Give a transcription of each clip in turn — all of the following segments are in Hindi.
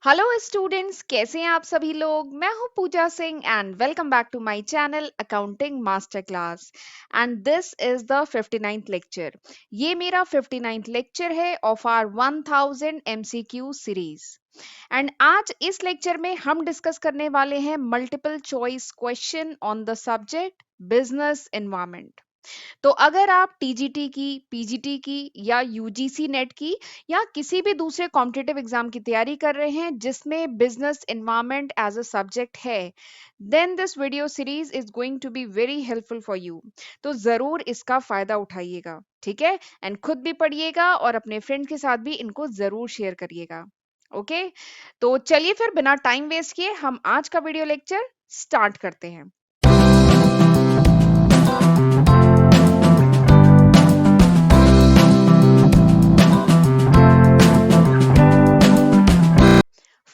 हेलो स्टूडेंट्स, कैसे हैं आप सभी लोग। मैं हूं Pooja Singh and welcome back to my channel accounting master class. And this is the 59th lecture. ये मेरा 59th लेक्चर है of our 1000 MCQ series. And आज इस लेक्चर में हम डिस्कस करने वाले हैं multiple choice question on the subject business environment. तो अगर आप टीजीटी की, पीजीटी की या यूजीसी नेट की या किसी भी दूसरे कॉम्पिटिटिव एग्जाम की तैयारी कर रहे हैं जिसमें business environment as a subject है, then this video series is going to be very helpful for you. तो जरूर इसका फायदा उठाइएगा, ठीक है। एंड खुद भी पढ़िएगा और अपने फ्रेंड के साथ भी इनको जरूर शेयर करिएगा। ओके, तो चलिए फिर बिना टाइम वेस्ट किए हम आज का वीडियो लेक्चर स्टार्ट करते हैं।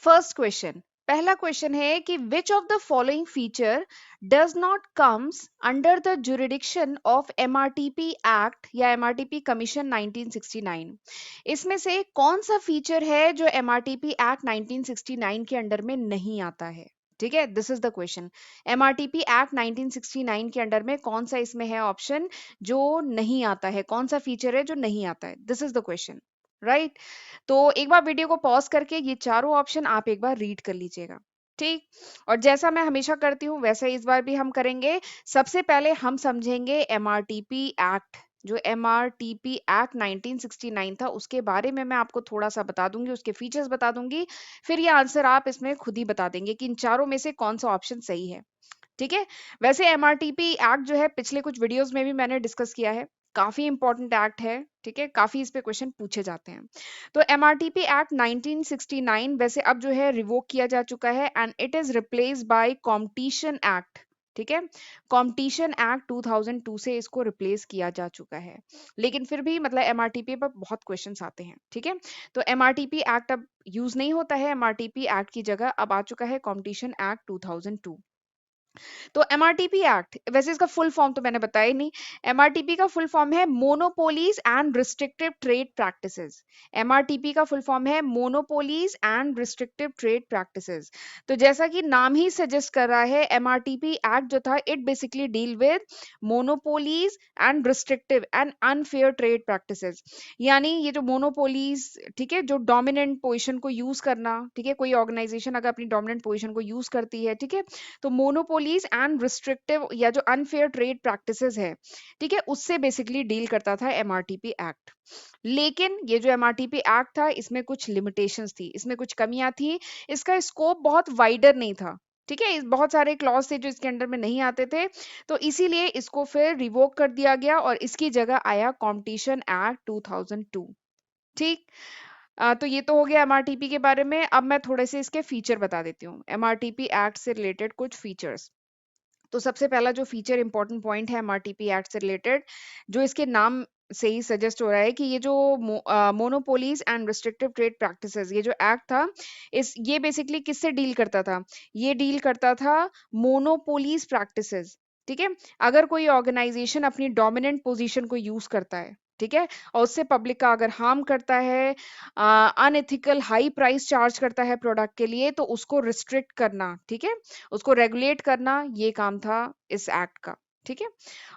फर्स्ट क्वेश्चन, पहला क्वेश्चन है कि विच of the following feature does not comes under the jurisdiction of MRTP act या एमआरटीपी कमीशन 1969। इसमें से कौन सा फीचर है जो एमआरटीपी एक्ट 1969 के अंडर में नहीं आता है। ठीक है, this is the question. MRTP act 1969 के अंडर में कौन सा इसमें है ऑप्शन जो नहीं आता है, कौन सा फीचर है जो नहीं आता है, this is the question, right. तो एक बार वीडियो को पॉज करके ये चारों ऑप्शन आप एक बार रीड कर लीजिएगा, ठीक। और जैसा मैं हमेशा करती हूँ वैसे इस बार भी हम करेंगे। सबसे पहले हम समझेंगे एमआरटीपी एक्ट। जो एमआरटीपी एक्ट 1969 था उसके बारे में मैं आपको थोड़ा सा बता दूंगी, उसके फीचर्स बता दूंगी। फिर ये आंसर आप इसमें खुद ही बता देंगे कि इन चारों में से कौन सा ऑप्शन सही है, ठीक है। वैसे एमआरटीपी एक्ट जो है पिछले कुछ वीडियोस में भी मैंने डिस्कस किया है, काफी इंपॉर्टेंट एक्ट है, ठीक है। काफी इस पे क्वेश्चन पूछे जाते हैं। तो एमआरटीपी एक्ट 1969 वैसे अब जो है रिवोक किया जा चुका है and it is replace by competition act, ठीक है। कॉम्पिटिशन एक्ट 2002 से इसको रिप्लेस किया जा चुका है, लेकिन फिर भी मतलब एमआरटीपी पर बहुत क्वेश्चंस आते हैं, ठीक है। तो एमआरटीपी एक्ट अब यूज नहीं होता है, एमआरटीपी एक्ट की जगह अब आ चुका है कॉम्पिटिशन एक्ट 2002। तो एमआरटीपी एक्ट, वैसे इसका फुल फॉर्म तो मैंने बताया ही नहीं। एमआरटीपी का फुल फॉर्म है monopolies and restrictive trade practices. MRTP का फुल फॉर्म है monopolies and restrictive trade practices. तो जैसा कि नाम ही सजेस्ट कर रहा है, एमआरटीपी एक्ट जो था it basically deal with monopolies and restrictive and unfair trade practices. यानी ये जो मोनोपोलीज, ठीक है, जो डोमिनेंट पोजीशन को यूज करना, ठीक है, कोई ऑर्गेनाइजेशन अगर अपनी डोमिनेंट पोजीशन को यूज करती है, ठीक है, तो मोनोपोलीज एंड रिस्ट्रिक्टिव या जो अनफेयर ट्रेड प्रैक्टिसेस है, ठीक है, उससे बेसिकली डील करता था एमआरटीपी एक्ट। लेकिन ये जो एमआरटीपी एक्ट था इसमें कुछ लिमिटेशंस थी, इसमें कुछ कमियां थी। इसका स्कोप बहुत वाइडर नहीं था, ठीक है। बहुत सारे क्लॉज थे जो इसके अंडर में नहीं आते थे, तो इसीलिए इसको फिर रिवोक कर दिया गया और इसकी जगह आया कॉम्पिटिशन एक्ट 2002, ठीक। तो ये तो हो गया एमआरटीपी के बारे में। अब मैं थोड़े से इसके फीचर बता देती हूँ, एमआरटीपी एक्ट से रिलेटेड कुछ फीचर्स। तो सबसे पहला जो फीचर इंपॉर्टेंट पॉइंट है एमआरटीपी एक्ट से रिलेटेड, जो इसके नाम से ही सजेस्ट हो रहा है कि ये जो monopolies and restrictive trade practices, ये जो एक्ट था, इस ये बेसिकली किससे डील करता था, ये डील करता था मोनोपोलीज प्रैक्टिसेस, ठीक है। अगर कोई ऑर्गेनाइजेशन अपनी डोमिनेंट पोजीशन को यूज करता है, ठीक है, और उससे पब्लिक का अगर हार्म करता है, अनएथिकल हाई प्राइस चार्ज करता है प्रोडक्ट के लिए, तो उसको रिस्ट्रिक्ट करना, ठीक है, उसको रेगुलेट करना, ये काम था इस एक्ट का, ठीक है।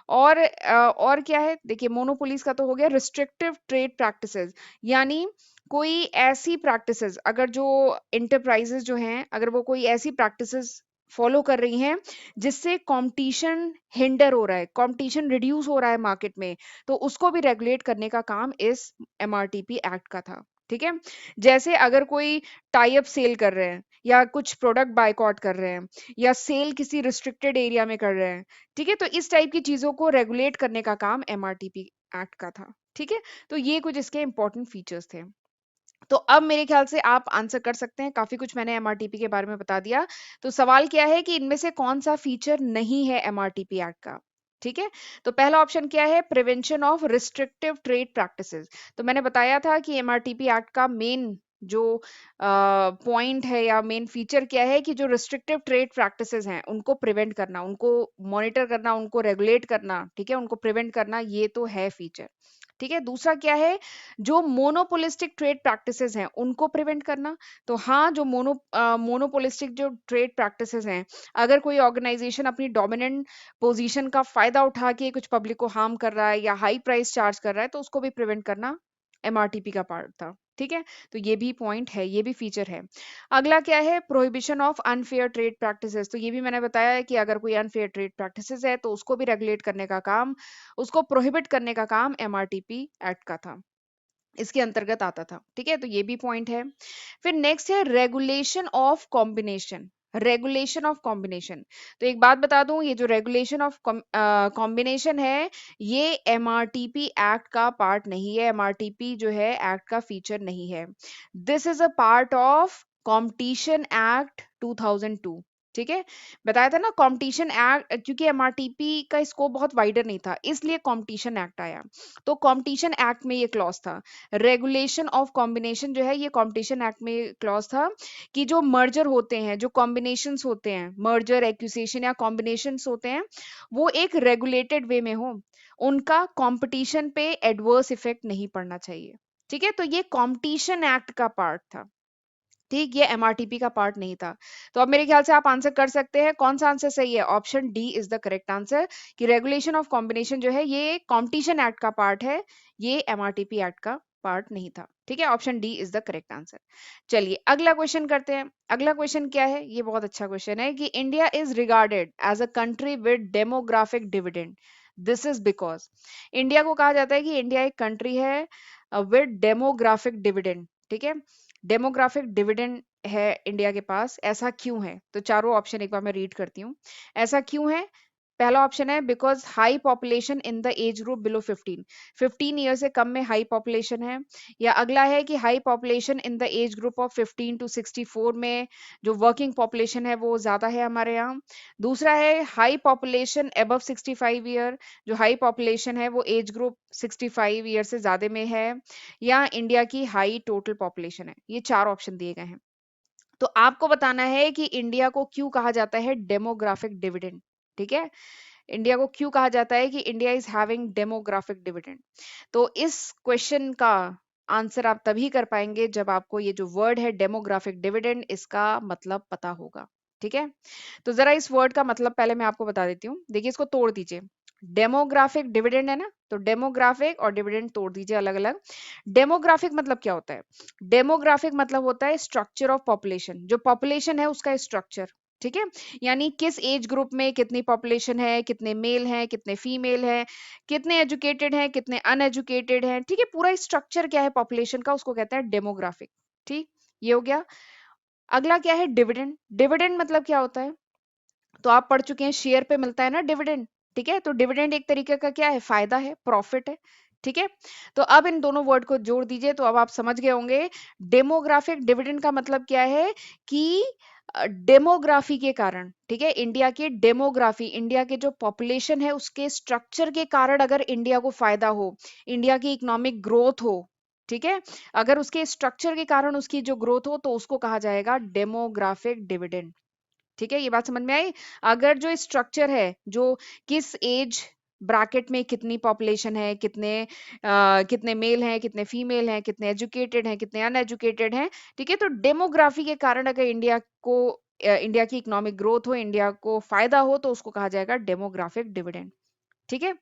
और क्या है, देखिए मोनोपोलीज का तो हो गया। रिस्ट्रिक्टिव ट्रेड प्रैक्टिसेस, यानी कोई ऐसी प्रैक्टिसेस, अगर जो इंटरप्राइजेस जो हैं, अगर वो कोई ऐसी प्रैक्टिसेस फॉलो कर रही हैं जिससे कंपटीशन हिंडर हो रहा है, कंपटीशन रिड्यूस हो रहा है मार्केट में, तो उसको भी रेगुलेट करने का काम इस एमआरटीपी एक्ट का था, ठीक है। जैसे अगर कोई टाई अप सेल कर रहे हैं या कुछ प्रोडक्ट बायकॉट कर रहे हैं या सेल किसी रिस्ट्रिक्टेड एरिया में कर रहे हैं, ठीक है, तो इस टाइप की चीजों को रेगुलेट करने का काम एमआरटीपी एक्ट का था, ठीक है। तो ये कुछ इसके इंपॉर्टेंट फीचर्स थे। तो अब मेरे ख्याल से आप आंसर कर सकते हैं, काफी कुछ मैंने एमआरटीपी के बारे में बता दिया। तो सवाल क्या है कि इनमें से कौन सा फीचर नहीं है एमआरटीपी एक्ट का, ठीक है। तो पहला ऑप्शन क्या है, prevention of restrictive trade practices. तो मैंने बताया था कि एमआरटीपी एक्ट का मेन जो पॉइंट है या मेन फीचर क्या है कि जो रिस्ट्रिक्टिव ट्रेड प्रैक्टिसेस हैं उनको प्रिवेंट करना, उनको मॉनिटर करना, उनको रेगुलेट करना, ठीक है, उनको प्रिवेंट करना, ये तो है फीचर, ठीक है। दूसरा क्या है, जो मोनोपोलिस्टिक ट्रेड प्रैक्टिसेस हैं उनको प्रिवेंट करना। तो हाँ, जो मोनोपोलिस्टिक जो ट्रेड प्रैक्टिसेस हैं, अगर कोई ऑर्गेनाइजेशन अपनी डोमिनेंट पोजीशन का फायदा उठा के कुछ पब्लिक को हार्म कर रहा है या हाई प्राइस चार्ज कर रहा है, तो उसको भी प्रिवेंट करना एमआरटीपी का पार्ट था। ठीक है, तो ये भी पॉइंट है, ये भी फीचर है। अगला क्या है, prohibition of unfair trade practices. तो ये भी मैंने बताया है कि अगर कोई अनफेयर ट्रेड प्रैक्टिसेस है तो उसको भी रेगुलेट करने का काम, उसको प्रोहिबिट करने का काम एमआरटीपी एक्ट का था, इसके अंतर्गत आता था। ठीक है, तो ये भी पॉइंट है। फिर नेक्स्ट है regulation of combination. Regulation of combination, तो एक बात बता दूं, ये जो रेगुलेशन ऑफ कॉम्बिनेशन है, ये एमआरटीपी एक्ट का पार्ट नहीं है, एमआरटीपी जो है एक्ट का फीचर नहीं है। This is a part of competition act 2002। ठीक है, बताया था ना कॉम्पिटिशन एक्ट, क्योंकि एमआरटीपी का स्कोप बहुत वाइडर नहीं था, इसलिए कॉम्पिटिशन एक्ट आया। तो कॉम्पिटिशन एक्ट में ये क्लॉज था। रेगुलेशन ऑफ कॉम्बिनेशन जो है, ये कॉम्पिटिशन एक्ट में क्लॉज था कि जो मर्जर होते हैं, जो कॉम्बिनेशंस होते हैं, मर्जर एक्विजिशन या कॉम्बिनेशंस होते हैं, वो एक रेगुलेटेड वे में हो, उनका कंपटीशन पे एडवर्स इफेक्ट नहीं पड़ना चाहिए। ठीक है, तो ये कॉम्पिटिशन एक्ट का पार्ट था। ठीक, ये एमआरटीपी का पार्ट नहीं था। तो अब मेरे ख्याल से आप आंसर कर सकते हैं, कौन सा आंसर सही है, option D is the correct answer, कि रेगुलेशन ऑफ कॉम्बिनेशन जो है ये कॉम्पिटिशन एक्ट का पार्ट है, ये एमआरटीपी एक्ट का पार्ट नहीं था। ठीक है, option D is the correct answer. चलिए अगला क्वेश्चन करते हैं। अगला क्वेश्चन क्या है, ये बहुत अच्छा क्वेश्चन है कि India is regarded as a country with demographic dividend. This is because, India को कहा जाता है कि इंडिया एक कंट्री है विद डेमोग्राफिक डिविडेंड। ठीक है, डेमोग्राफिक डिविडेंड है इंडिया के पास, ऐसा क्यों है? तो चारों ऑप्शन एक बार मैं रीड करती हूँ, ऐसा क्यों है। पहला ऑप्शन है because high population in the age group below 15, 15 year से कम में हाई पॉपुलेशन है। या अगला है कि high population in the age group of 15 to 64 में जो वर्किंग पॉपुलेशन है वो ज्यादा है हमारे यहाँ। दूसरा है हाई पॉपुलेशन अबव 65 ईयर, जो हाई पॉपुलेशन है वो एज ग्रुप 65 ईयर से ज्यादा में है। या इंडिया की हाई टोटल पॉपुलेशन है। ये चार ऑप्शन दिए गए हैं। तो आपको बताना है कि इंडिया को क्यों कहा जाता है डेमोग्राफिक डिविडेंड। ठीक है, इंडिया को क्यों कहा जाता है कि India is having demographic dividend. तो इस क्वेश्चन का आंसर आप तभी कर पाएंगे जब आपको ये जो वर्ड है डेमोग्राफिक डिविडेंड, इसका मतलब पता होगा। ठीक है, तो जरा इस वर्ड का मतलब पहले मैं आपको बता देती हूँ। देखिए, इसको तोड़ दीजिए। डेमोग्राफिक डिविडेंड है ना, तो डेमोग्राफिक और डिविडेंड तोड़ दीजिए अलग अलग। डेमोग्राफिक मतलब क्या होता है? डेमोग्राफिक मतलब होता है स्ट्रक्चर ऑफ पॉपुलेशन, जो पॉपुलेशन है उसका स्ट्रक्चर। ठीक है, यानी किस एज ग्रुप में कितनी पॉपुलेशन है, कितने मेल हैं, कितने फीमेल हैं, कितने एजुकेटेड हैं, कितने अनएजुकेटेड हैं। ठीक है, पूरा स्ट्रक्चर क्या है पॉपुलेशन का, उसको कहते हैं डेमोग्राफिक। ठीक, ये हो गया। अगला क्या है, डिविडेंड। डिविडेंड मतलब क्या होता है? तो आप पढ़ चुके हैं, शेयर पे मिलता है ना डिविडेंड। ठीक है, तो डिविडेंड एक तरीके का क्या है, फायदा है, प्रॉफिट है। ठीक है, तो अब इन दोनों वर्ड को जोड़ दीजिए तो अब आप समझ गए होंगे डेमोग्राफिक डिविडेंड का मतलब क्या है, कि डेमोग्राफी के कारण, ठीक है, इंडिया के डेमोग्राफी, इंडिया के जो पॉपुलेशन है उसके स्ट्रक्चर के कारण अगर इंडिया को फायदा हो, इंडिया की इकोनॉमिक ग्रोथ हो, ठीक है, अगर उसके स्ट्रक्चर के कारण उसकी जो ग्रोथ हो तो उसको कहा जाएगा डेमोग्राफिक डिविडेंड। ठीक है, ये बात समझ में आई। अगर जो स्ट्रक्चर है, जो किस एज ब्रैकेट में कितनी पॉपुलेशन है, कितने मेल हैं, कितने फीमेल हैं, कितने एजुकेटेड हैं, कितने अनएजुकेटेड हैं, ठीक है, तो डेमोग्राफी के कारण अगर इंडिया की इकोनॉमिक ग्रोथ हो, इंडिया को फायदा हो, तो उसको कहा जाएगा डेमोग्राफिक डिविडेंड। ठीक है,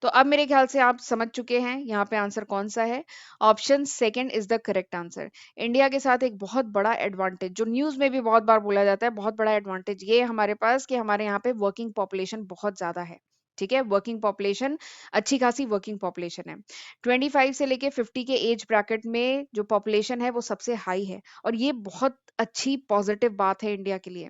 तो अब मेरे ख्याल से आप समझ चुके हैं यहाँ पे आंसर कौन सा है। Option second is the correct answer. India के साथ एक बहुत बड़ा एडवांटेज, जो न्यूज में भी बहुत बार बोला जाता है, बहुत बड़ा एडवांटेज ये है हमारे पास कि हमारे यहाँ पे वर्किंग पॉपुलेशन बहुत ज्यादा है। ठीक है, वर्किंग पॉपुलेशन, अच्छी खासी वर्किंग पॉपुलेशन है। 25 से लेके 50 के एज ब्रैकेट में जो पॉपुलेशन है वो सबसे हाई है, और ये बहुत अच्छी पॉजिटिव बात है इंडिया के लिए।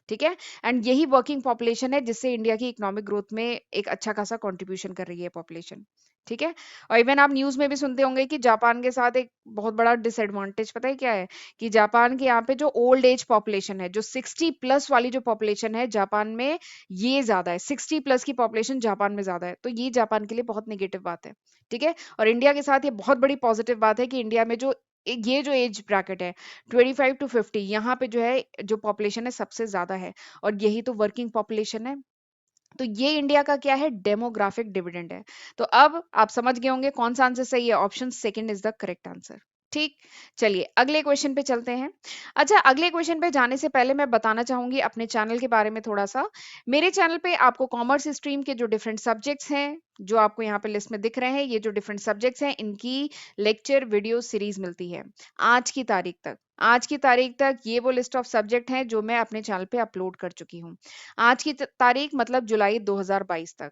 ठीक है, एंड यही वर्किंग पॉपुलेशन है जिससे इंडिया की इकोनॉमिक ग्रोथ में एक अच्छा खासा कंट्रीब्यूशन कर रही है पॉपुलेशन। ठीक है, और इवन आप न्यूज में भी सुनते होंगे कि जापान के साथ एक बहुत बड़ा डिसएडवांटेज पता है क्या है, कि जापान के यहाँ पे जो ओल्ड एज पॉपुलेशन है, जो 60 प्लस वाली जो पॉपुलेशन है जापान में, ये ज्यादा है, 60 प्लस की पॉपुलेशन जापान में ज्यादा है, तो ये जापान के लिए बहुत नेगेटिव बात है। ठीक है, और इंडिया के साथ ये बहुत बड़ी पॉजिटिव बात है कि इंडिया में जो ये जो एज ब्रैकेट है 25 टू 50, यहाँ पे जो है जो पॉपुलेशन है सबसे ज्यादा है, और यही तो वर्किंग पॉपुलेशन है। तो ये इंडिया का क्या है, डेमोग्राफिक डिविडेंड है। तो अब आप समझ गए होंगे कौन सा आंसर सही है, option second is the correct answer. ठीक, चलिए अगले क्वेश्चन पे चलते हैं। अच्छा, अगले क्वेश्चन पे जाने से पहले मैं बताना चाहूंगी अपने चैनल के बारे में थोड़ा सा। मेरे चैनल पे आपको कॉमर्स स्ट्रीम के जो डिफरेंट सब्जेक्ट्स हैं, जो आपको यहाँ पे लिस्ट में दिख रहे हैं, ये जो डिफरेंट सब्जेक्ट्स हैं, इनकी लेक्चर वीडियो सीरीज मिलती है आज की तारीख तक। आज की तारीख तक ये वो लिस्ट ऑफ सब्जेक्ट हैं जो मैं अपने चैनल पे अपलोड कर चुकी हूँ। आज की तारीख मतलब जुलाई 2022 तक।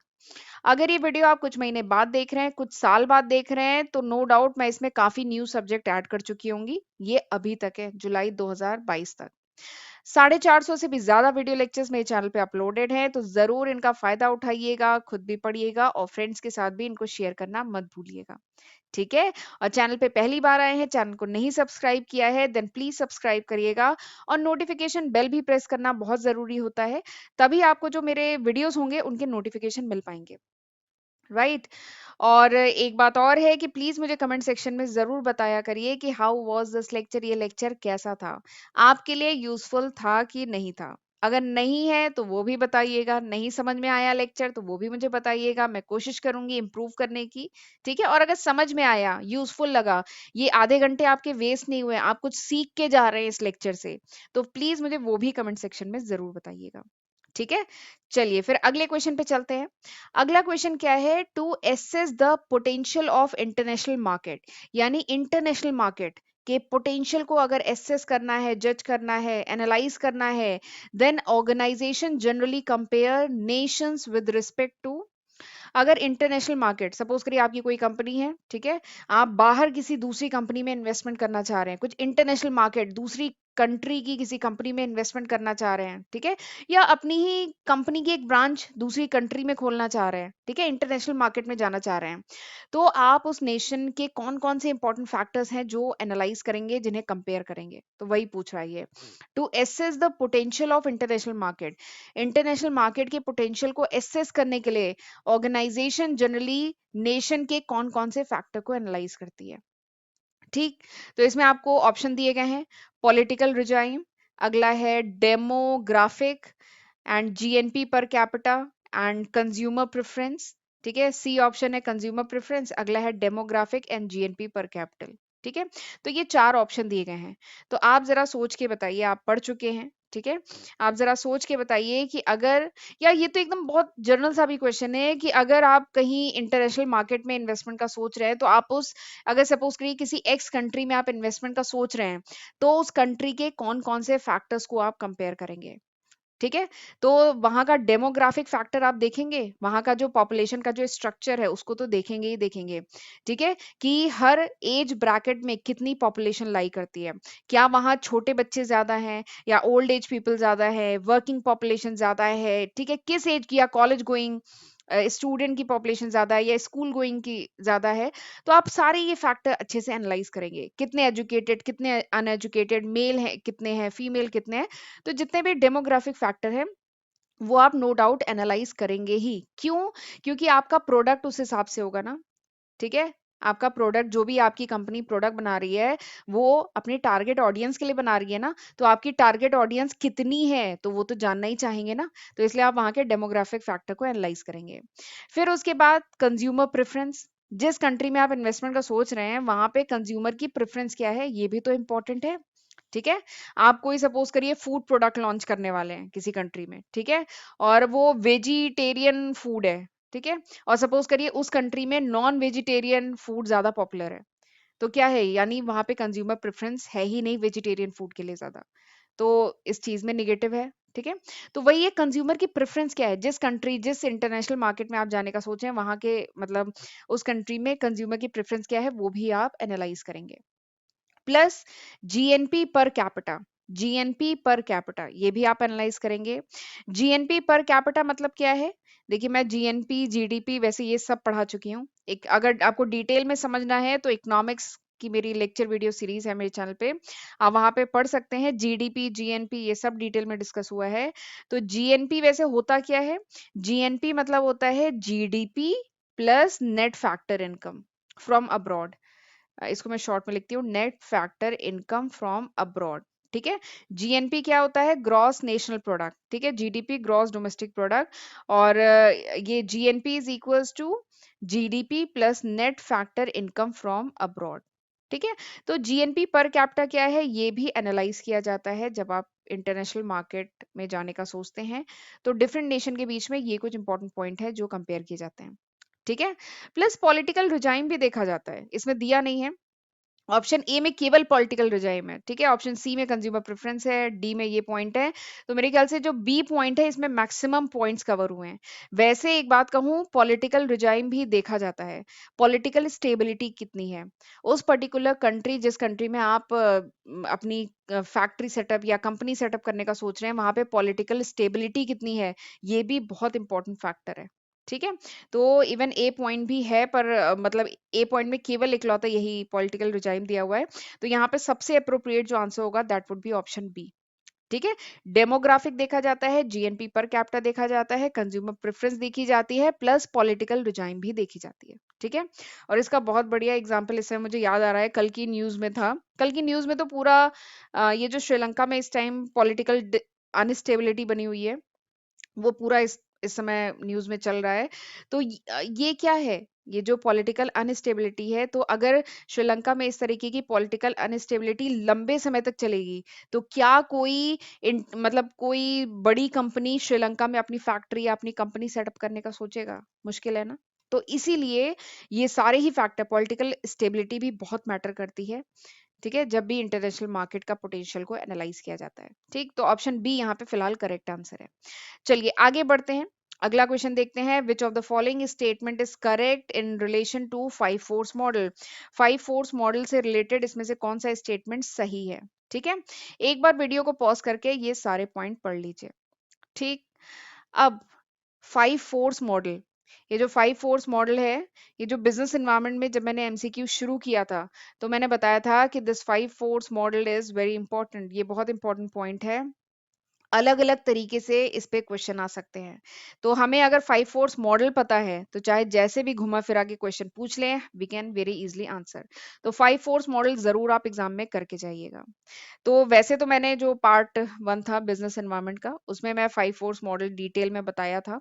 अगर ये वीडियो आप कुछ महीने बाद देख रहे हैं, कुछ साल बाद देख रहे हैं, तो नो डाउट मैं इसमें काफी न्यू सब्जेक्ट ऐड कर चुकी होंगी। ये अभी तक है, जुलाई 2022 तक। 450 से भी ज्यादा वीडियो लेक्चर्स मेरे चैनल पे अपलोडेड हैं, तो जरूर इनका फायदा उठाइएगा, खुद भी पढ़िएगा और फ्रेंड्स के साथ भी इनको शेयर करना मत भूलिएगा। ठीक है, और चैनल पे पहली बार आए हैं, चैनल को नहीं सब्सक्राइब किया है, देन प्लीज सब्सक्राइब करिएगा और नोटिफिकेशन बेल भी प्रेस करना बहुत जरूरी होता है। तभी आपको जो मेरे वीडियोस होंगे उनके नोटिफिकेशन मिल पाएंगे। राइट, और एक बात और है कि प्लीज मुझे कमेंट सेक्शन में जरूर बताया करिए कि हाउ वाज दिस लेक्चर, ये लेक्चर कैसा था, आपके लिए यूजफुल था कि नहीं था। अगर नहीं है तो वो भी बताइएगा, नहीं समझ में आया लेक्चर तो वो भी मुझे बताइएगा, मैं कोशिश करूंगी इम्प्रूव करने की। ठीक है, और अगर समझ में आया, यूजफुल लगा, ये आधे घंटे आपके वेस्ट नहीं हुए, आप कुछ सीख के जा रहे हैं इस लेक्चर से, तो प्लीज मुझे वो भी कमेंट सेक्शन में जरूर बताइएगा। ठीक है, चलिए फिर अगले क्वेश्चन पे चलते हैं। अगला क्वेश्चन क्या है, to assess the potential of international market, यानी इंटरनेशनल मार्केट के पोटेंशियल को अगर एसेस करना है, जज करना है, एनालाइज करना है, then organisation generally compare nations with respect to. अगर इंटरनेशनल मार्केट, सपोज करिए आपकी कोई कंपनी है, ठीक है, आप बाहर किसी दूसरी कंपनी में इन्वेस्टमेंट करना चाह रहे हैं, कुछ इंटरनेशनल मार्केट दूसरी कंट्री की किसी कंपनी में इन्वेस्टमेंट करना चाह रहे हैं, ठीक है, या अपनी ही कंपनी की एक ब्रांच दूसरी कंट्री में खोलना चाह रहे हैं, ठीक है, इंटरनेशनल मार्केट में जाना चाह रहे हैं, तो आप उस नेशन के कौन कौन से इंपॉर्टेंट फैक्टर्स हैं जो एनालाइज करेंगे, जिन्हें कंपेयर करेंगे, तो वही पूछ रहा है ये। To assess the potential of international market, international market के पोटेंशियल को एसेस करने के लिए ऑर्गेनाइजेशन जनरली नेशन के कौन कौन से फैक्टर को एनालाइज करती है। ठीक, तो इसमें आपको ऑप्शन दिए गए हैं, पॉलिटिकल रिजाइम, अगला है demographic and GNP per capita and consumer preference. ठीक है, सी ऑप्शन है कंज्यूमर प्रेफरेंस, अगला है डेमोग्राफिक एंड जीएनपी पर कैपिटल। ठीक है, तो ये चार ऑप्शन दिए गए हैं, तो आप जरा सोच के बताइए, आप पढ़ चुके हैं, ठीक है, आप जरा सोच के बताइए कि अगर, या ये तो एकदम बहुत जनरल सा भी क्वेश्चन है कि अगर आप कहीं इंटरनेशनल मार्केट में इन्वेस्टमेंट का सोच रहे हैं, तो आप उस, अगर सपोज करिए किसी एक्स कंट्री में आप इन्वेस्टमेंट का सोच रहे हैं, तो उस कंट्री के कौन कौन से फैक्टर्स को आप कंपेयर करेंगे। ठीक है, तो वहां का डेमोग्राफिक फैक्टर आप देखेंगे, वहां का जो पॉपुलेशन का जो स्ट्रक्चर है उसको तो देखेंगे ही देखेंगे। ठीक है, कि हर एज ब्रैकेट में कितनी पॉपुलेशन लाई करती है, क्या वहां छोटे बच्चे ज्यादा हैं या ओल्ड एज पीपल ज्यादा है, वर्किंग पॉपुलेशन ज्यादा है, ठीक है, किस एज की, या कॉलेज गोइंग स्टूडेंट की पॉपुलेशन ज्यादा है या स्कूल गोइंग की ज्यादा है। तो आप सारे ये फैक्टर अच्छे से एनालाइज करेंगे, कितने एजुकेटेड, कितने अनएजुकेटेड, मेल है कितने हैं, फीमेल कितने हैं, तो जितने भी डेमोग्राफिक फैक्टर है वो आप नो डाउट एनालाइज करेंगे ही। क्यों? क्योंकि आपका प्रोडक्ट उस हिसाब से होगा ना। ठीक है, आपका प्रोडक्ट, जो भी आपकी कंपनी प्रोडक्ट बना रही है, वो अपनी टारगेट ऑडियंस के लिए बना रही है ना, तो आपकी टारगेट ऑडियंस कितनी है तो वो तो जानना ही चाहेंगे ना, तो इसलिए आप वहां के डेमोग्राफिक फैक्टर को एनालाइज करेंगे। फिर उसके बाद कंज्यूमर प्रेफरेंस, जिस कंट्री में आप इन्वेस्टमेंट का सोच रहे हैं वहां पे कंज्यूमर की प्रेफरेंस क्या है, ये भी तो इंपॉर्टेंट है। ठीक है, आप कोई सपोज करिए फूड प्रोडक्ट लॉन्च करने वाले हैं किसी कंट्री में, ठीक है, और वो वेजिटेरियन फूड है, ठीक है, और सपोज करिए उस कंट्री में नॉन वेजिटेरियन फूड ज्यादा पॉपुलर है, तो क्या है, यानी वहां पे कंज्यूमर प्रेफरेंस है ही नहीं वेजिटेरियन फूड के लिए ज्यादा, तो इस चीज में निगेटिव है। ठीक है, तो वही है, कंज्यूमर की प्रेफरेंस क्या है, जिस कंट्री, जिस इंटरनेशनल मार्केट में आप जाने का सोचें वहां के, मतलब उस कंट्री में कंज्यूमर की प्रेफरेंस क्या है, वो भी आप एनालाइज करेंगे। Plus GNP per capita, GNP per capita ये भी आप एनालाइज करेंगे। जीएनपी पर कैपिटा मतलब क्या है, देखिए मैं जीएनपी जीडीपी वैसे ये सब पढ़ा चुकी हूँ, एक अगर आपको डिटेल में समझना है तो इकोनॉमिक्स की मेरी लेक्चर वीडियो सीरीज है मेरे चैनल पे, आप वहां पे पढ़ सकते हैं, जीडीपी जीएनपी ये सब डिटेल में डिस्कस हुआ है। तो जीएनपी वैसे होता क्या है, जीएनपी मतलब होता है GDP plus net factor income from abroad, इसको मैं शॉर्ट में लिखती हूँ, net factor income from abroad. ठीक है। जीएनपी क्या होता है? ग्रॉस नेशनल प्रोडक्ट, ठीक है, जीडीपी ग्रॉस डोमेस्टिक प्रोडक्ट। और ये GNP is equals to GDP plus net factor income from abroad, ठीक है। तो जीएनपी पर कैपिटा क्या है, ये भी एनालाइज किया जाता है जब आप इंटरनेशनल मार्केट में जाने का सोचते हैं। तो डिफरेंट नेशन के बीच में ये कुछ इंपॉर्टेंट पॉइंट है जो कंपेयर किए जाते हैं, ठीक है। प्लस पॉलिटिकल रिजाइम भी देखा जाता है, इसमें दिया नहीं है। ऑप्शन ए में केवल पॉलिटिकल रिजाइम है, ठीक है। ऑप्शन सी में कंज्यूमर प्रेफरेंस है, डी में ये पॉइंट है। तो मेरे ख्याल से जो बी पॉइंट है इसमें मैक्सिमम पॉइंट्स कवर हुए हैं। वैसे एक बात कहूँ, पॉलिटिकल रिजाइम भी देखा जाता है, पॉलिटिकल स्टेबिलिटी कितनी है उस पर्टिकुलर कंट्री, जिस कंट्री में आप अपनी फैक्ट्री सेटअप या कंपनी सेटअप करने का सोच रहे हैं, वहां पे पॉलिटिकल स्टेबिलिटी कितनी है, ये भी बहुत इंपॉर्टेंट फैक्टर है, ठीक है। तो इवन ए पॉइंट भी है, पर मतलब ए पॉइंट में केवल इकलौता यही पॉलिटिकल रिजाइम दिया हुआ है। तो यहाँ पे सबसे अप्रोप्रिएट जो आंसर होगा that would be option B, ठीक है। डेमोग्राफिक देखा जाता है, जीएनपी पर कैपिटा देखा जाता है, कंज्यूमर प्रेफरेंस देखी जाती है, प्लस पॉलिटिकल रिजाइम भी देखी जाती है, ठीक है। और इसका बहुत बढ़िया एग्जांपल इससे मुझे याद आ रहा है, कल की न्यूज में था। कल की न्यूज में तो पूरा ये जो श्रीलंका में इस टाइम पॉलिटिकल अनस्टेबिलिटी बनी हुई है, वो पूरा इस समय न्यूज में चल रहा है। तो ये क्या है, ये जो पॉलिटिकल अनस्टेबिलिटी है, तो अगर श्रीलंका में इस तरीके की पॉलिटिकल अनस्टेबिलिटी लंबे समय तक चलेगी, तो क्या कोई मतलब कोई बड़ी कंपनी श्रीलंका में अपनी फैक्ट्री या अपनी कंपनी सेटअप करने का सोचेगा? मुश्किल है ना। तो इसीलिए ये सारे ही फैक्टर, पॉलिटिकल स्टेबिलिटी भी बहुत मैटर करती है, ठीक है, जब भी इंटरनेशनल मार्केट का पोटेंशियल को एनालाइज किया जाता है, ठीक। तो ऑप्शन बी यहाँ पे फिलहाल करेक्ट आंसर है। चलिए आगे बढ़ते हैं, अगला क्वेश्चन देखते हैं। Which of the following statement is correct in relation to 5 force model? 5 force model से रिलेटेड इसमें से कौन सा स्टेटमेंट सही है, ठीक है। एक बार वीडियो को पॉज करके ये सारे पॉइंट पढ़ लीजिए, ठीक। अब 5 फोर्स मॉडल, ये जो 5 फोर्स मॉडल है, ये जो बिजनेस एनवायरनमेंट में जब मैंने एमसीक्यू शुरू किया था, तो मैंने बताया था कि this 5 force model is very important, ये बहुत इंपॉर्टेंट पॉइंट है। अलग अलग तरीके से इस पे क्वेश्चन आ सकते हैं। तो हमें अगर 5 फोर्स मॉडल पता है, तो चाहे जैसे भी घुमा फिरा के क्वेश्चन पूछ लें, we can very easily answer. तो 5 फोर्स मॉडल जरूर आप एग्जाम में करके जाइएगा। तो वैसे तो मैंने जो पार्ट 1 था बिजनेस एनवायरनमेंट का, उसमें मैं 5 फोर्स मॉडल डिटेल में बताया था।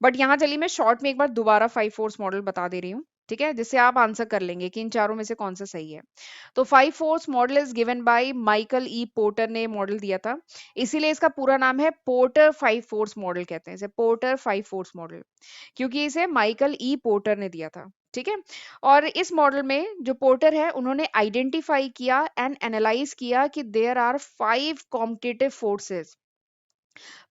बट यहाँ चलिए मैं शॉर्ट में एक बार दोबारा 5 फोर्स मॉडल बता दे रही हूँ, ठीक है, जिससे आप आंसर कर लेंगे कि इन चारों में से कौन सा सही है। तो 5 force model is given by Michael E porter ने मॉडल दिया था, इसीलिए इसका पूरा नाम है पोर्टर 5 फोर्स मॉडल, कहते हैं इसे पोर्टर 5 फोर्स मॉडल, क्योंकि इसे माइकल ई पोर्टर ने दिया था, ठीक है। और इस मॉडल में जो पोर्टर है, उन्होंने आइडेंटिफाई किया एंड एनालाइज किया कि there are 5 competitive forces,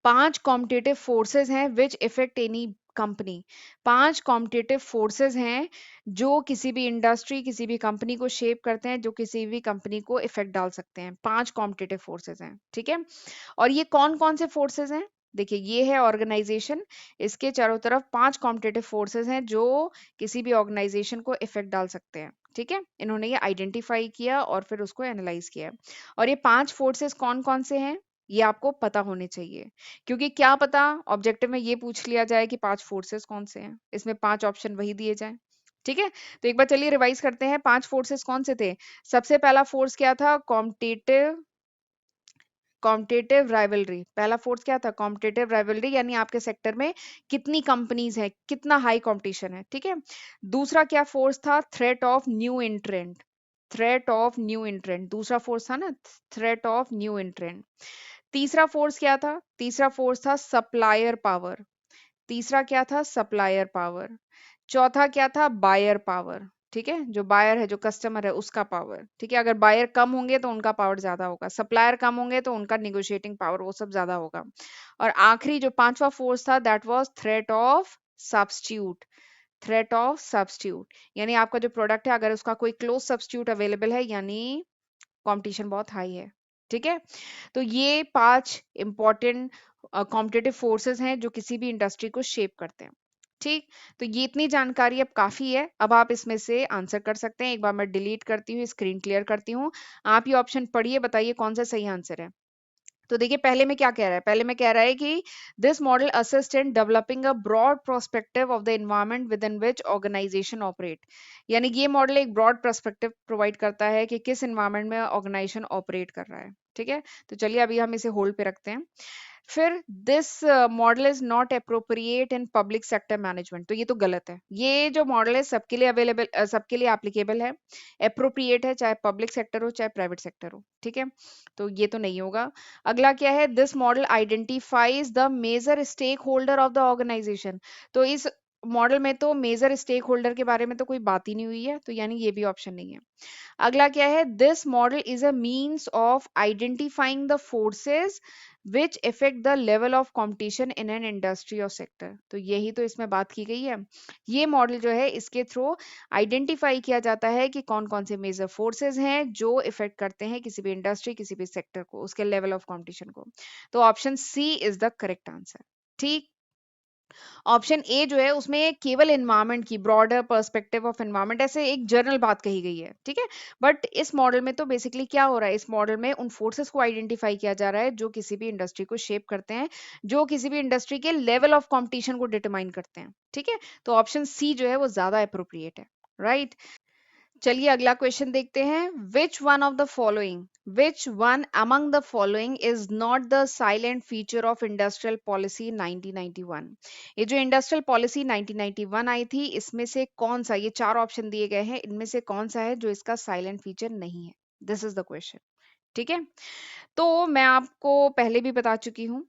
5 competitive forces हैं which affect any company. 5 competitive forces हैं जो किसी भी इंडस्ट्री, किसी भी कंपनी को शेप करते हैं, जो किसी भी कंपनी को इफेक्ट डाल सकते हैं। 5 कॉम्पिटिटिव फोर्सेस हैं, ठीक है। और ये कौन कौन से फोर्सेस हैं? देखिए ये है ऑर्गेनाइजेशन, इसके चारों तरफ 5 कॉम्पिटिटिव फोर्सेस हैं जो किसी भी ऑर्गेनाइजेशन को इफेक्ट डाल सकते हैं, ठीक है। इन्होंने ये आइडेंटिफाई किया और फिर उसको एनालाइज किया। और ये 5 फोर्सेस कौन कौन से हैं, ये आपको पता होने चाहिए, क्योंकि क्या पता ऑब्जेक्टिव में ये पूछ लिया जाए कि 5 फोर्सेस कौन से हैं, इसमें 5 ऑप्शन वही दिए जाए, ठीक है। तो एक बार चलिए रिवाइज करते हैं, 5 फोर्सेस कौन से थे। सबसे पहला फोर्स क्या था? Competitive, competitive rivalry. पहला फोर्स क्या था? कॉम्पिटिटिव राइवलरी, यानी आपके सेक्टर में कितनी कंपनीज है, कितना हाई कंपटीशन है, ठीक है। दूसरा क्या फोर्स था? Threat of new एंट्रेंट, threat of new एंट्रेंट, दूसरा फोर्स था ना, थ्रेट ऑफ न्यू एंट्रेंट। तीसरा फोर्स क्या था? तीसरा फोर्स था सप्लायर पावर, तीसरा क्या था? Supplier power. चौथा क्या था? बायर पावर, ठीक है, जो बायर है, जो कस्टमर है, उसका पावर, ठीक है। अगर बायर कम होंगे तो उनका पावर ज्यादा होगा, सप्लायर कम होंगे तो उनका निगोशिएटिंग पावर वो सब ज्यादा होगा। और आखिरी जो पांचवा फोर्स था, that was threat of substitute, threat of substitute, यानी आपका जो प्रोडक्ट है, अगर उसका कोई क्लोज सब्स्टिट्यूट अवेलेबल है, यानी कंपटीशन बहुत हाई है, ठीक है। तो ये 5 इंपॉर्टेंट कॉम्पिटिटिव फोर्सेस हैं जो किसी भी इंडस्ट्री को शेप करते हैं, ठीक। तो ये इतनी जानकारी अब काफी है, अब आप इसमें से आंसर कर सकते हैं। एक बार मैं डिलीट करती हूँ, स्क्रीन क्लियर करती हूँ, आप ये ऑप्शन पढ़िए, बताइए कौन सा सही आंसर है। तो देखिए पहले में क्या कह रहा है, पहले में कह रहा है कि this model assist in developing a broad prospective of the environment within which organisation operate, यानी ये मॉडल एक ब्रॉड पर्सपेक्टिव प्रोवाइड करता है कि किस एनवायरनमेंट में ऑर्गेनाइजेशन ऑपरेट कर रहा है, ठीक है, तो चलिए अभी हम इसे होल्ड पे रखते हैं। फिर this model is not appropriate in public sector management, तो ये तो गलत है। ये जो मॉडल है सबके लिए अवेलेबल, सबके लिए एप्लीकेबल है, अप्रोप्रिएट है, चाहे पब्लिक सेक्टर हो चाहे प्राइवेट सेक्टर हो, ठीक है, तो ये तो नहीं होगा। अगला क्या है, this model identifies the major stakeholder of the organisation, तो इस मॉडल में तो मेजर स्टेक होल्डर के बारे में तो कोई बात ही नहीं हुई है, तो यानी ये भी ऑप्शन नहीं है। अगला क्या है, this model is a means of identifying the forces which effect the level of competition in an industry और सेक्टर, तो यही तो इसमें बात की गई है। ये मॉडल जो है इसके थ्रू आइडेंटिफाई किया जाता है कि कौन कौन से मेजर फोर्सेस हैं जो इफेक्ट करते हैं किसी भी इंडस्ट्री, किसी भी सेक्टर को, उसके लेवल ऑफ कंपटीशन को। तो option C is the correct answer. ठीक, ऑप्शन ए जो है उसमें केवल एनवायरनमेंट की ब्रॉडर पर्सपेक्टिव ऑफ एनवायरनमेंट ऐसे एक जनरल बात कही गई है, ठीक है, बट इस मॉडल में तो बेसिकली क्या हो रहा है, इस मॉडल में उन फोर्सेस को आइडेंटिफाई किया जा रहा है जो किसी भी इंडस्ट्री को शेप करते हैं, जो किसी भी इंडस्ट्री के लेवल ऑफ कंपटीशन को डिटरमाइन करते हैं, ठीक है, तो ऑप्शन सी जो है वो ज्यादा अप्रोप्रिएट है, राइट। चलिए अगला क्वेश्चन देखते हैं, which one among the following is not the silent feature of industrial policy 1991। ये जो इंडस्ट्रियल पॉलिसी 1991 आई थी, इसमें से कौन सा, ये चार ऑप्शन दिए गए हैं, इनमें से कौन सा है जो इसका साइलेंट फीचर नहीं है, दिस इज द क्वेश्चन, ठीक है। तो मैं आपको पहले भी बता चुकी हूँ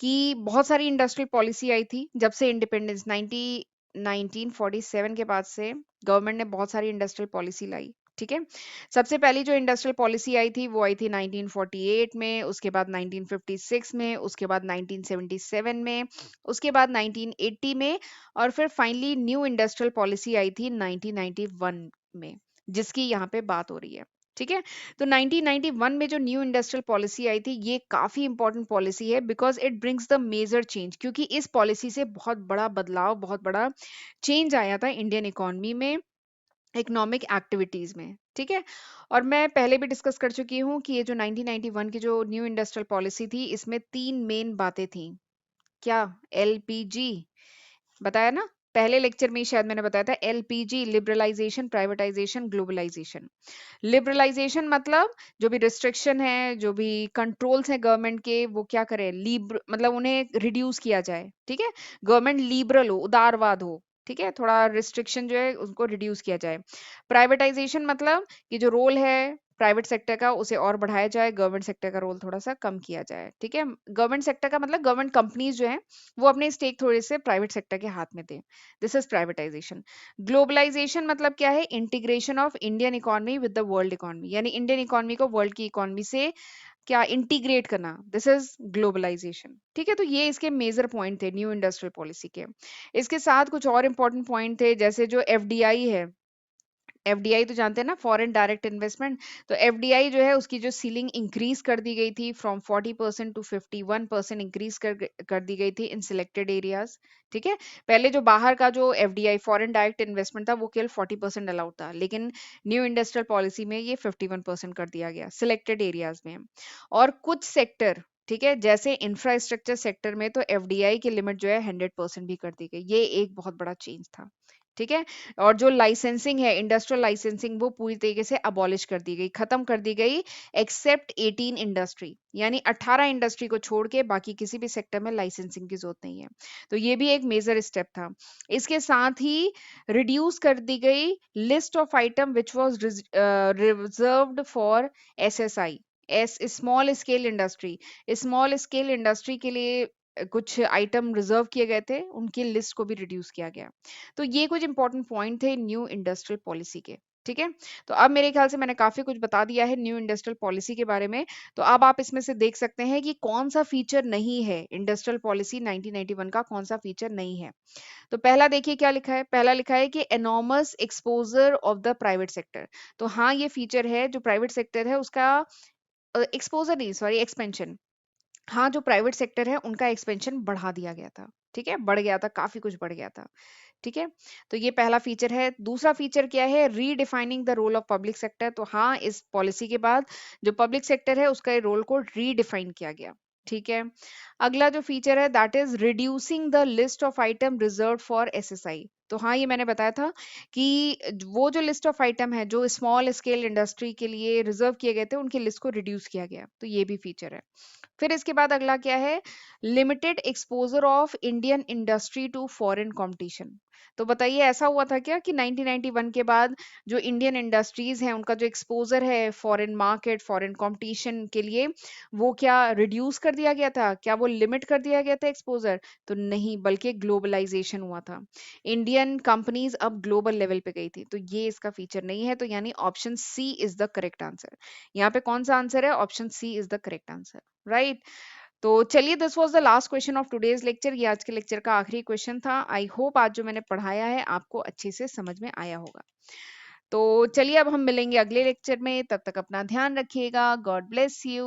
कि बहुत सारी इंडस्ट्रियल पॉलिसी आई थी जब से इंडिपेंडेंस 1947 के बाद से गवर्नमेंट ने बहुत सारी इंडस्ट्रियल पॉलिसी लाई, ठीक है। सबसे पहली जो इंडस्ट्रियल पॉलिसी आई थी वो आई थी 1948 में, उसके बाद 1956 में, उसके बाद 1977 में, उसके बाद 1980 में, और फिर फाइनली न्यू इंडस्ट्रियल पॉलिसी आई थी 1991 में, जिसकी यहाँ पे बात हो रही है, ठीक है। तो 1991 में जो न्यू इंडस्ट्रियल पॉलिसी आई थी, ये काफी इंपॉर्टेंट पॉलिसी है because it brings the major change, क्योंकि इस पॉलिसी से बहुत बड़ा बदलाव, बहुत बड़ा चेंज आया था इंडियन इकोनॉमी में, इकोनॉमिक एक्टिविटीज में, ठीक है। और मैं पहले भी डिस्कस कर चुकी हूँ कि ये जो 1991 की जो न्यू इंडस्ट्रियल पॉलिसी थी, इसमें तीन मेन बातें थी। क्या? एलपीजी, बताया ना, पहले लेक्चर में ही शायद मैंने बताया था, LPG, liberalisation, privatisation, globalisation. Liberalisation मतलब जो भी रिस्ट्रिक्शन है, जो भी कंट्रोल्स हैं गवर्नमेंट के, वो क्या करे, लिबर मतलब उन्हें रिड्यूस किया जाए, ठीक है, गवर्नमेंट लिबरल हो, उदारवाद हो, ठीक है, थोड़ा रिस्ट्रिक्शन जो है उनको रिड्यूस किया जाए। प्राइवेटाइजेशन मतलब कि जो रोल है प्राइवेट सेक्टर का उसे और बढ़ाया जाए, गवर्नमेंट सेक्टर का रोल थोड़ा सा कम किया जाए, ठीक है। गवर्नमेंट सेक्टर का मतलब गवर्नमेंट कंपनीज जो है वो अपने स्टेक थोड़े से प्राइवेट सेक्टर के हाथ में दें, दिस इज प्राइवेटाइजेशन। ग्लोबलाइजेशन मतलब क्या है, integration of Indian economy with the world economy, यानी इंडियन इकोनॉमी को वर्ल्ड की इकोनॉमी से क्या इंटीग्रेट करना, दिस इज ग्लोबलाइजेशन, ठीक है। तो ये इसके मेजर पॉइंट थे न्यू इंडस्ट्रियल पॉलिसी के। इसके साथ कुछ और इंपॉर्टेंट पॉइंट थे, जैसे जो एफडीआई है, एफडीआई तो जानते हैं ना, फॉरेन डायरेक्ट इन्वेस्टमेंट, तो एफडीआई जो है उसकी जो सीलिंग इंक्रीज कर दी गई थी, फ्रॉम 40% टू 51% इंक्रीज कर दी गई थी इन सिलेक्टेड एरियाज, ठीक है। पहले जो बाहर का जो एफडीआई फॉरेन डायरेक्ट इन्वेस्टमेंट था वो केवल 40% अलाउड था, लेकिन न्यू इंडस्ट्रियल पॉलिसी में ये 51% कर दिया गया सिलेक्टेड एरियाज में। और कुछ सेक्टर, ठीक है, जैसे इंफ्रास्ट्रक्चर सेक्टर में तो एफडीआई की लिमिट जो है 100% भी कर दी गई, ये एक बहुत बड़ा चेंज था, ठीक है। और जो लाइसेंसिंग है, इंडस्ट्रियल लाइसेंसिंग, वो पूरी तरीके से अबॉलिश कर दी गई, खत्म कर दी गई, एक्सेप्ट 18 इंडस्ट्री, यानी 18 इंडस्ट्री को छोड़ के बाकी किसी भी सेक्टर में लाइसेंसिंग की जरूरत नहीं है। तो ये भी एक मेजर स्टेप था। इसके साथ ही रिड्यूस कर दी गई list of item which was reserved for SSI, S small scale industry, small scale industry के लिए कुछ आइटम रिजर्व किए गए थे, उनकी लिस्ट को भी रिड्यूस किया गया। तो ये कुछ इंपॉर्टेंट पॉइंट थे न्यू इंडस्ट्रियल पॉलिसी के, ठीक है। तो अब मेरे ख्याल से मैंने काफी कुछ बता दिया है न्यू इंडस्ट्रियल पॉलिसी के बारे में। तो अब आप इसमें से देख सकते हैं कि कौन सा फीचर नहीं है, इंडस्ट्रियल पॉलिसी 1991 का कौन सा फीचर नहीं है। तो पहला देखिए क्या लिखा है, पहला लिखा है कि enormous exposure of the private sector, तो हाँ ये फीचर है, जो प्राइवेट सेक्टर है उसका एक्सपोजर नहीं, सॉरी एक्सपेंशन, हाँ जो प्राइवेट सेक्टर है उनका एक्सपेंशन बढ़ा दिया गया था, ठीक है, बढ़ गया था, काफी कुछ बढ़ गया था, ठीक है। तो ये पहला फीचर है। दूसरा फीचर क्या है, redefining the role of public sector, तो हाँ इस पॉलिसी के बाद जो पब्लिक सेक्टर है उसका रोल को रीडिफाइन किया गया, ठीक है। अगला जो फीचर है that is reducing the list of item reserve for SSI, तो हाँ, ये मैंने बताया था कि वो जो लिस्ट ऑफ आइटम है जो स्मॉल स्केल इंडस्ट्री के लिए रिजर्व किए गए थे, उनकी लिस्ट को रिड्यूस किया गया, तो ये भी फीचर है। फिर इसके बाद अगला क्या है, limited exposure of Indian industry to foreign competition. तो बताइए ऐसा हुआ था क्या कि 1991 के बाद जो इंडियन इंडस्ट्रीज हैं उनका जो एक्सपोजर है फॉरेन मार्केट फॉरेन कंपटीशन के लिए, वो क्या रिड्यूस कर दिया गया था, क्या वो लिमिट कर दिया गया था एक्सपोजर? तो नहीं, बल्कि ग्लोबलाइजेशन हुआ था। इंडियन कंपनीज अब ग्लोबल लेवल पे गई थी, तो ये इसका फीचर नहीं है, तो यानी option C is the correct answer. यहाँ पे कौन सा आंसर है? Option C is the correct answer, right. तो चलिए, this was the last question of today's lecture. ये आज के लेक्चर का आखिरी क्वेश्चन था। आई होप आज जो मैंने पढ़ाया है आपको अच्छे से समझ में आया होगा। तो चलिए अब हम मिलेंगे अगले लेक्चर में, तब तक अपना ध्यान रखिएगा। God bless you.